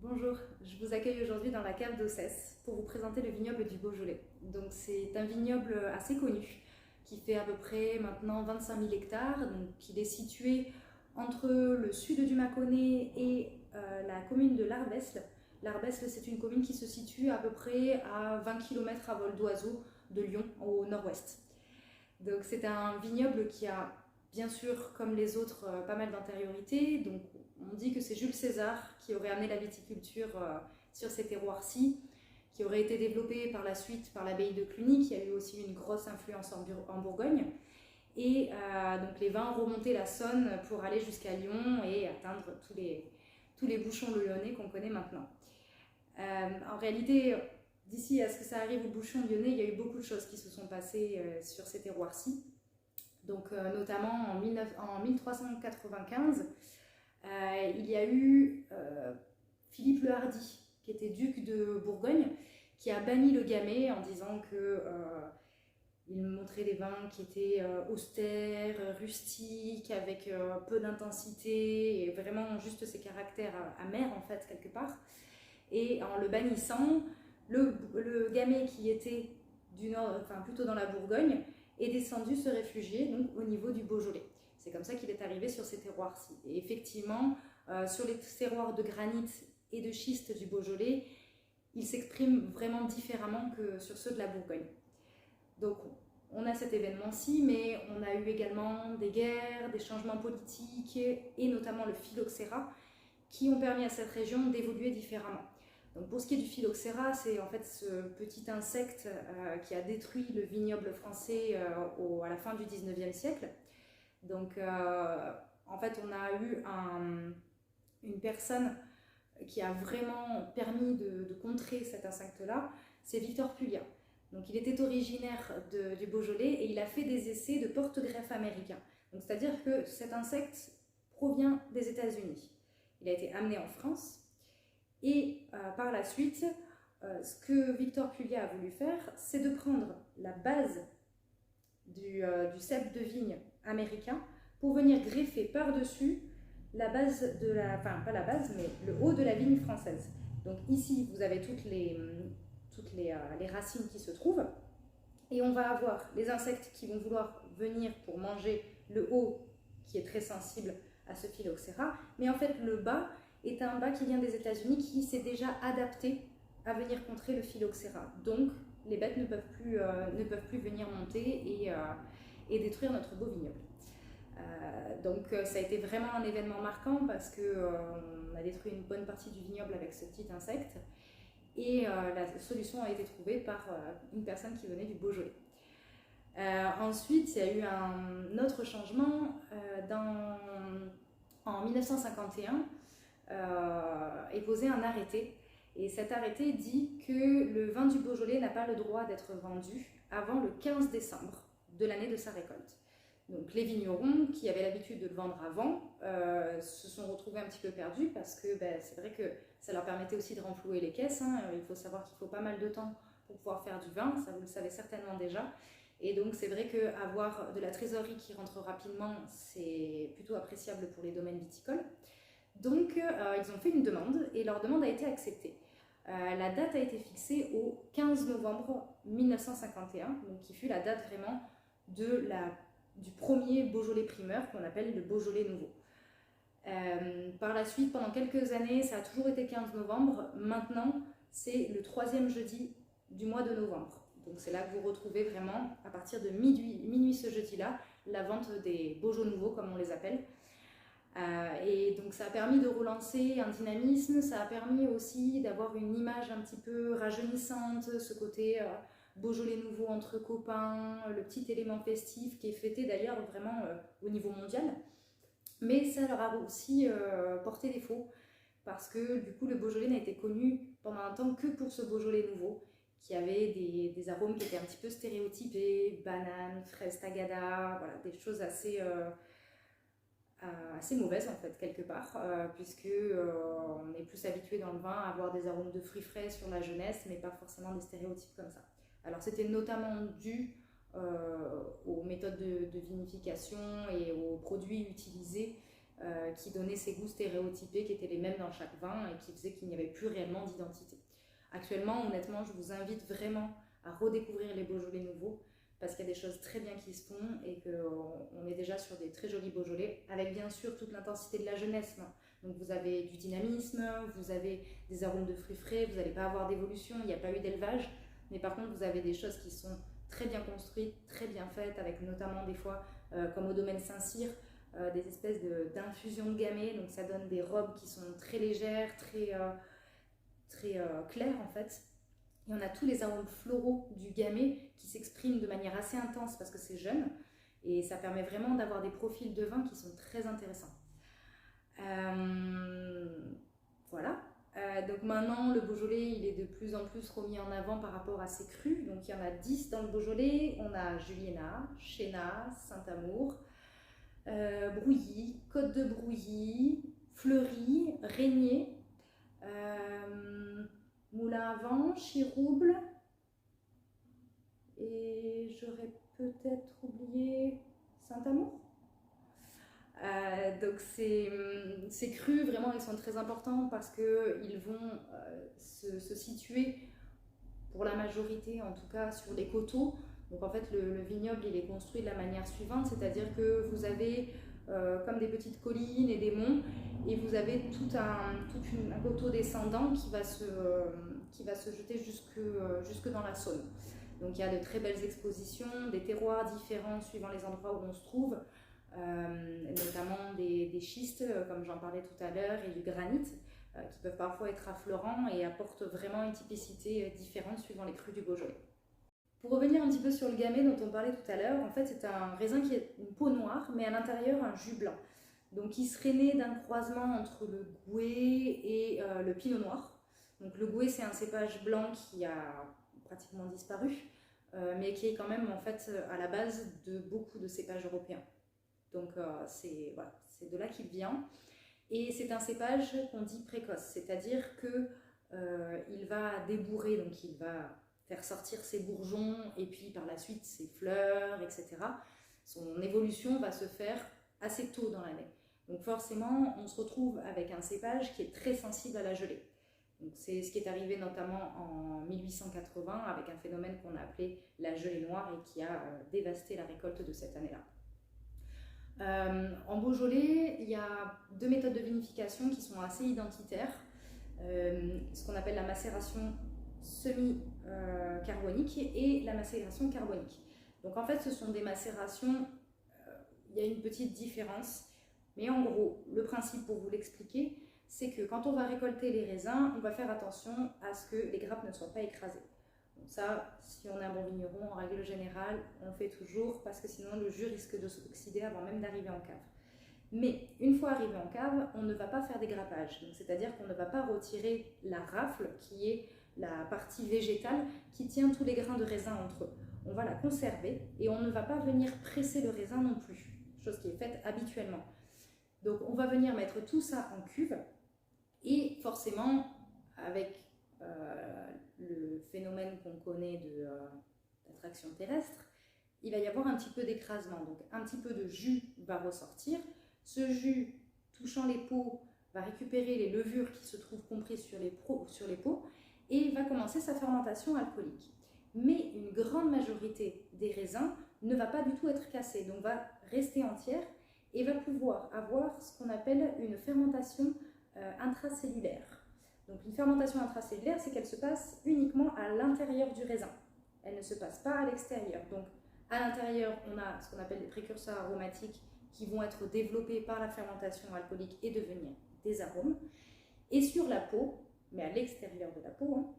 Bonjour, je vous accueille aujourd'hui dans la cave d'Ossès pour vous présenter le vignoble du Beaujolais. Donc c'est un vignoble assez connu qui fait à peu près maintenant 25 000 hectares. Donc il est situé entre le sud du Mâconnais et la commune de l'Arbesle. L'Arbesle, c'est une commune qui se situe à peu près à 20 km à vol d'oiseau de Lyon au nord-ouest. Donc c'est un vignoble qui a bien sûr, comme les autres, pas mal d'antériorité. Donc on dit que c'est Jules César qui aurait amené la viticulture sur ces terroirs-ci, qui aurait été développé par la suite par l'abbaye de Cluny, qui a eu aussi une grosse influence en Bourgogne. Et donc les vins remontaient la Saône pour aller jusqu'à Lyon et atteindre tous les bouchons lyonnais qu'on connaît maintenant. En réalité, d'ici à ce que ça arrive aux bouchons lyonnais, il y a eu beaucoup de choses qui se sont passées sur ces terroirs-ci. Donc, notamment en 1395, il y a eu Philippe le Hardi, qui était duc de Bourgogne, qui a banni le gamay en disant que il montrait des vins qui étaient austères, rustiques, avec peu d'intensité et vraiment juste ces caractères amers en fait quelque part. Et en le bannissant, le gamay qui était du nord, enfin plutôt dans la Bourgogne, est descendu se réfugier donc au niveau du Beaujolais. C'est comme ça qu'il est arrivé sur ces terroirs-ci. Et effectivement, sur les terroirs de granit et de schiste du Beaujolais, il s'exprime vraiment différemment que sur ceux de la Bourgogne. Donc on a cet événement-ci, mais on a eu également des guerres, des changements politiques et notamment le phylloxéra qui ont permis à cette région d'évoluer différemment. Donc pour ce qui est du phylloxéra, c'est en fait ce petit insecte qui a détruit le vignoble français à la fin du 19e siècle. Donc en fait on a eu une personne qui a vraiment permis de contrer cet insecte-là, c'est Victor Pulliat. Donc il était originaire du Beaujolais et il a fait des essais de porte-greffe américain. Donc c'est-à-dire que cet insecte provient des États-Unis. Il a été amené en France et par la suite, ce que Victor Pulliat a voulu faire, c'est de prendre la base du cep de vigne américain pour venir greffer par-dessus la base de la, enfin pas la base, mais le haut de la vigne française. Donc ici, vous avez toutes les racines qui se trouvent, et on va avoir les insectes qui vont vouloir venir pour manger le haut, qui est très sensible à ce phylloxéra, mais en fait le bas est un bas qui vient des États-Unis qui s'est déjà adapté à venir contrer le phylloxéra. Donc les bêtes ne peuvent plus venir monter et détruire notre beau vignoble. Donc ça a été vraiment un événement marquant parce qu'on a détruit une bonne partie du vignoble avec ce petit insecte et la solution a été trouvée par une personne qui venait du Beaujolais. Ensuite, il y a eu un autre changement en 1951 est posé un arrêté. Et cet arrêté dit que le vin du Beaujolais n'a pas le droit d'être vendu avant le 15 décembre de l'année de sa récolte. Donc les vignerons qui avaient l'habitude de le vendre avant se sont retrouvés un petit peu perdus parce que c'est vrai que ça leur permettait aussi de renflouer les caisses. Il faut savoir qu'il faut pas mal de temps pour pouvoir faire du vin, ça vous le savez certainement déjà. Et donc c'est vrai qu'avoir de la trésorerie qui rentre rapidement, c'est plutôt appréciable pour les domaines viticoles. Donc ils ont fait une demande et leur demande a été acceptée. La date a été fixée au 15 novembre 1951, donc qui fut la date vraiment du premier Beaujolais primeur qu'on appelle le Beaujolais nouveau. Par la suite, pendant quelques années, ça a toujours été 15 novembre. Maintenant, c'est le troisième jeudi du mois de novembre. Donc c'est là que vous retrouvez vraiment, à partir de minuit ce jeudi-là, la vente des Beaujolais nouveaux, comme on les appelle. Et donc ça a permis de relancer un dynamisme, ça a permis aussi d'avoir une image un petit peu rajeunissante, ce côté Beaujolais nouveau entre copains, le petit élément festif qui est fêté d'ailleurs vraiment au niveau mondial. Mais ça leur a aussi porté défaut parce que du coup le Beaujolais n'a été connu pendant un temps que pour ce Beaujolais nouveau qui avait des arômes qui étaient un petit peu stéréotypés, banane, fraise tagada, voilà, des choses assez mauvaise en fait quelque part puisque on est plus habitué dans le vin à avoir des arômes de fruits frais sur la jeunesse mais pas forcément des stéréotypes comme ça. Alors c'était notamment dû aux méthodes de vinification et aux produits utilisés qui donnaient ces goûts stéréotypés qui étaient les mêmes dans chaque vin et qui faisaient qu'il n'y avait plus réellement d'identité. Actuellement, honnêtement, je vous invite vraiment à redécouvrir les Beaujolais nouveaux parce qu'il y a des choses très bien qui se font et qu'on est déjà sur des très jolis Beaujolais avec bien sûr toute l'intensité de la jeunesse. Donc vous avez du dynamisme, vous avez des arômes de fruits frais, vous n'allez pas avoir d'évolution, il n'y a pas eu d'élevage, mais par contre vous avez des choses qui sont très bien construites, très bien faites, avec notamment des fois, comme au domaine Saint-Cyr, des espèces d'infusions de gamay, donc ça donne des robes qui sont très légères, très claires en fait. Et on a tous les arômes floraux du gamay qui s'expriment de manière assez intense parce que c'est jeune, et ça permet vraiment d'avoir des profils de vin qui sont très intéressants. Voilà. Donc maintenant, le Beaujolais, il est de plus en plus remis en avant par rapport à ses crus. Donc il y en a 10 dans le Beaujolais. On a Juliénas, Chénas, Saint-Amour, Brouilly, Côte de Brouilly, Fleury, Régnier, Moulin à Vent, Chirouble, et j'aurais peut-être oublié Saint-Amour. Donc ces crus, vraiment, ils sont très importants parce qu'ils vont se situer, pour la majorité en tout cas, sur les coteaux. Donc en fait, le vignoble, il est construit de la manière suivante, c'est-à-dire que vous avez comme des petites collines et des monts, et vous avez tout un coteau descendant qui va se jeter jusque dans la Saône. Donc il y a de très belles expositions, des terroirs différents suivant les endroits où on se trouve, notamment des schistes, comme j'en parlais tout à l'heure, et du granit, qui peuvent parfois être affleurants et apportent vraiment une typicité différente suivant les crus du Beaujolais. Pour revenir un petit peu sur le gamay dont on parlait tout à l'heure, en fait c'est un raisin qui a une peau noire, mais à l'intérieur un jus blanc. Donc il serait né d'un croisement entre le Gouais et le Pinot Noir. Donc le Gouais, c'est un cépage blanc qui a pratiquement disparu, mais qui est quand même en fait à la base de beaucoup de cépages européens. Donc c'est voilà, de là qu'il vient. Et c'est un cépage qu'on dit précoce, c'est-à-dire qu'il va débourrer, donc il va faire sortir ses bourgeons et puis par la suite ses fleurs, etc. Son évolution va se faire assez tôt dans l'année. Donc forcément, on se retrouve avec un cépage qui est très sensible à la gelée. C'est ce qui est arrivé notamment en 1880 avec un phénomène qu'on a appelé la gelée noire et qui a dévasté la récolte de cette année-là. En Beaujolais, il y a deux méthodes de vinification qui sont assez identitaires. Ce qu'on appelle la macération semi-carbonique et la macération carbonique. Donc en fait, ce sont des macérations, il y a une petite différence, mais en gros, le principe pour vous l'expliquer, c'est que quand on va récolter les raisins, on va faire attention à ce que les grappes ne soient pas écrasées. Donc ça, si on est un bon vigneron, en règle générale, on le fait toujours parce que sinon le jus risque de s'oxyder avant même d'arriver en cave. Mais une fois arrivé en cave, on ne va pas faire des grappages. C'est-à-dire qu'on ne va pas retirer la rafle, qui est la partie végétale qui tient tous les grains de raisin entre eux. On va la conserver et on ne va pas venir presser le raisin non plus, chose qui est faite habituellement. Donc on va venir mettre tout ça en cuve et forcément avec le phénomène qu'on connaît d'attraction terrestre, il va y avoir un petit peu d'écrasement. Donc un petit peu de jus va ressortir. Ce jus, touchant les peaux, va récupérer les levures qui se trouvent comprises sur les peaux et va commencer sa fermentation alcoolique. Mais une grande majorité des raisins ne va pas du tout être cassée, donc va rester entière et va pouvoir avoir ce qu'on appelle une fermentation intracellulaire. Donc une fermentation intracellulaire, c'est qu'elle se passe uniquement à l'intérieur du raisin. Elle ne se passe pas à l'extérieur. Donc à l'intérieur, on a ce qu'on appelle des précurseurs aromatiques qui vont être développés par la fermentation alcoolique et devenir des arômes. Et sur la peau, mais à l'extérieur de la peau,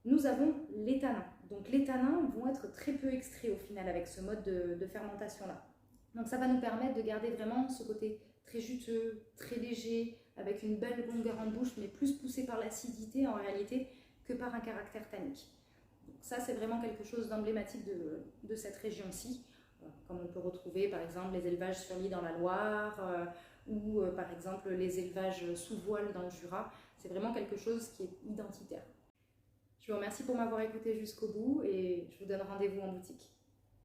nous avons les tanins. Donc les tanins vont être très peu extraits au final avec ce mode de fermentation-là. Donc ça va nous permettre de garder vraiment ce côté très juteux, très léger, avec une belle longueur en bouche, mais plus poussé par l'acidité en réalité que par un caractère tannique. Donc ça, c'est vraiment quelque chose d'emblématique de cette région-ci, comme on peut retrouver par exemple les élevages sur l'île dans la Loire, ou par exemple les élevages sous voile dans le Jura. C'est vraiment quelque chose qui est identitaire. Je vous remercie pour m'avoir écouté jusqu'au bout et je vous donne rendez-vous en boutique.